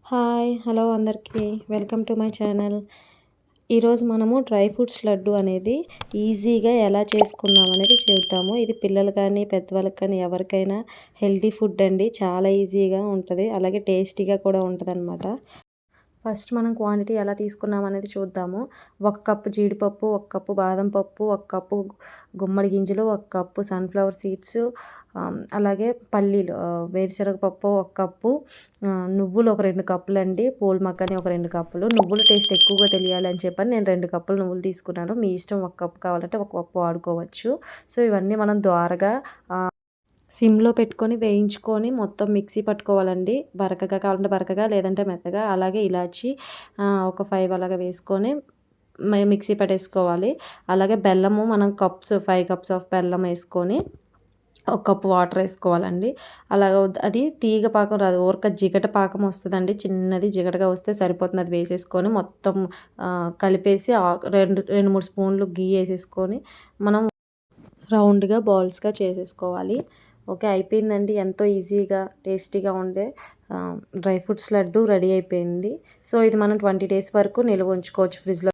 Hi hello అందరికీ welcome to my channel. ఈరోజు మనము డ్రై ఫ్రూట్స్ లడ్డు అనేది ఈజీగా ఎలా చేసుకుందాం అనేది చూద్దాము. ఇది పిల్లలు కానీ పెద్దవాళ్ళకి కానీ ఎవరికైనా హెల్తీ ఫుడ్ అండి. చాలా ఈజీగా ఉంటుంది, అలాగే టేస్టీగా కూడా ఉంటుంది. ఫస్ట్ మనం క్వాంటిటీ ఎలా తీసుకున్నాం అనేది చూద్దాము. 1 కప్పు జీడిపప్పు, 1 కప్పు బాదం పప్పు, 1 కప్పు గుమ్మడి గింజలు, 1 కప్పు సన్ఫ్లవర్ సీడ్స్, అలాగే పల్లీలు, వేరుశనగ పప్పు 1 కప్పు, నువ్వులు ఒక 2 కప్పులండి, పూల్ మక్కని ఒక 2 కప్పులు. నువ్వుల టేస్ట్ ఎక్కువగా తెలియాలి అని చెప్పని నేను 2 కప్పులు నువ్వులు తీసుకున్నాను. మీ ఇష్టం, 1 కప్పు కావాలంటే 1 కప్పు వాడుకోవచ్చు. సో ఇవన్నీ మనం ద్వారగా సిమ్లో పెట్టుకొని వేయించుకొని మొత్తం మిక్సీ పట్టుకోవాలండి. బరకగా కావాలంటే బరకగా, లేదంటే మెత్తగా. అలాగే ఇలాచి ఒక 5 అలాగా వేసుకొని మిక్సీ పట్టేసుకోవాలి. అలాగే బెల్లము మనం 5 కప్స్ ఆఫ్ బెల్లం వేసుకొని 1 కప్పు వాటర్ వేసుకోవాలండి. అలాగ అది తీగ పాకం రాదు, ఊరక జిగట పాకం వస్తుందండి. చిన్నది జిగటగా వస్తే సరిపోతుంది. అది వేసేసుకొని మొత్తం కలిపేసి 2-3 స్పూన్లు గీ వేసేసుకొని మనం రౌండ్గా బాల్స్గా చేసేసుకోవాలి. ఓకే, అయిపోయిందండి. ఎంతో ఈజీగా టేస్టీగా ఉండే డ్రై ఫ్రూట్స్ లడ్డు రెడీ అయిపోయింది. సో ఇది మనం 20 డేస్ వరకు నిల్వ ఉంచుకోవచ్చు ఫ్రిడ్జ్లో.